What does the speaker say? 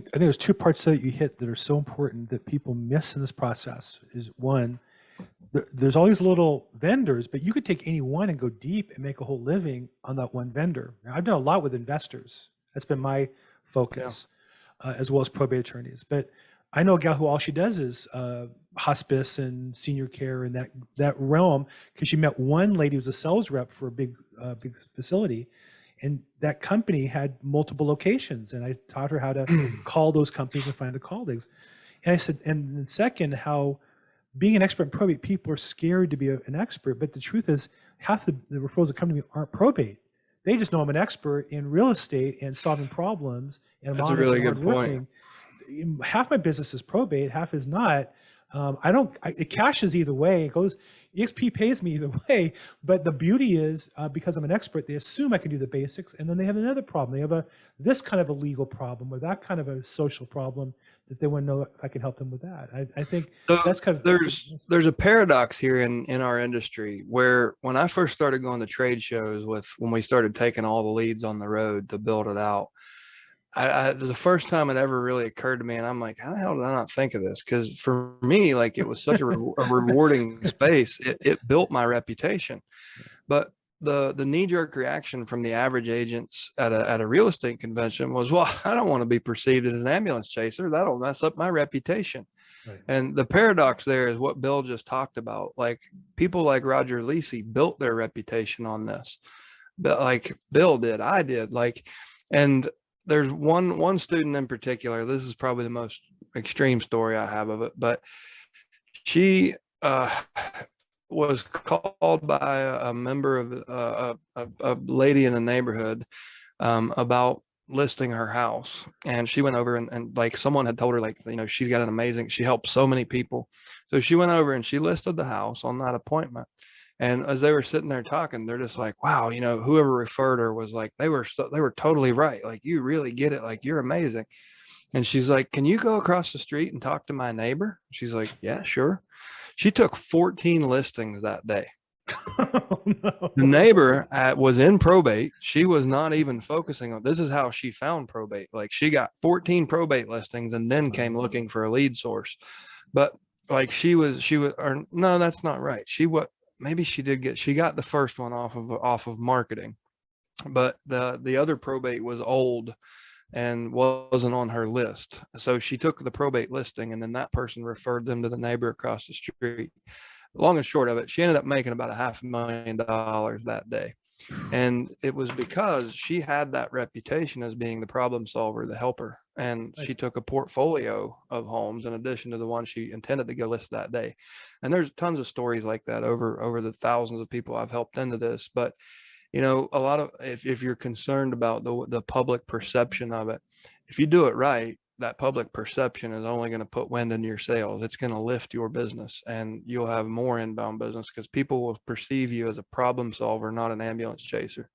think there's two parts that you hit that are so important that people miss in this process. Is one, there's all these little vendors, but you could take any one and go deep and make a whole living on that one vendor. Now, I've done a lot with investors. That's been my focus, as well as probate attorneys. But I know a gal who all she does is hospice and senior care in that realm, because she met one lady who was a sales rep for a big facility, and that company had multiple locations. And I taught her how to call those companies and find the colleagues. And I said, and then second, how being an expert in probate, people are scared to be an expert. But the truth is, half the referrals that come to me aren't probate. They just know I'm an expert in real estate and solving problems, and I'm honest and hardworking. Half my business is probate, half is not. It cashes either way. It goes, EXP pays me either way. But the beauty is, because I'm an expert, they assume I can do the basics, and then they have another problem. They have this kind of a legal problem or that kind of a social problem that they want to know if I can help them with that. I think that's kind of there's a paradox here in our industry, where when I first started going to trade shows, when we started taking all the leads on the road to build it out, it was the first time it ever really occurred to me, and I'm like, how the hell did I not think of this? Because for me, like, it was such a rewarding space. It built my reputation. But the knee-jerk reaction from the average agents at a real estate convention was, well, I don't want to be perceived as an ambulance chaser. That'll mess up my reputation. Right. And the paradox there is what Bill just talked about. Like, people like Roger Lisi built their reputation on this, but like Bill did, I did, and there's one student in particular. This is probably the most extreme story I have of it, but she was called by a member of a lady in the neighborhood about listing her house. And she went over and like, someone had told her, like, she's got she helped so many people. So she went over and she listed the house on that appointment. And as they were sitting there talking, they're just like, wow, whoever referred her was like, they were totally right. Like, you really get it. Like, you're amazing. And she's like, can you go across the street and talk to my neighbor? She's like, yeah, sure. She took 14 listings that day. Oh, no. The neighbor was in probate. She was not even focusing on, this is how she found probate. Like, she got 14 probate listings and then came looking for a lead source. But like, or no, that's not right. Maybe she got the first one off of marketing, but the other probate was old and wasn't on her list. So she took the probate listing, and then that person referred them to the neighbor across the street. Long and short of it, she ended up making about $500,000 that day. And it was because she had that reputation as being the problem solver, the helper. And she took a portfolio of homes in addition to the one she intended to go list that day. And there's tons of stories like that over the thousands of people I've helped into this. But, a lot of, if you're concerned about the public perception of it, if you do it right, that public perception is only going to put wind into your sails. It's going to lift your business, and you'll have more inbound business because people will perceive you as a problem solver, not an ambulance chaser.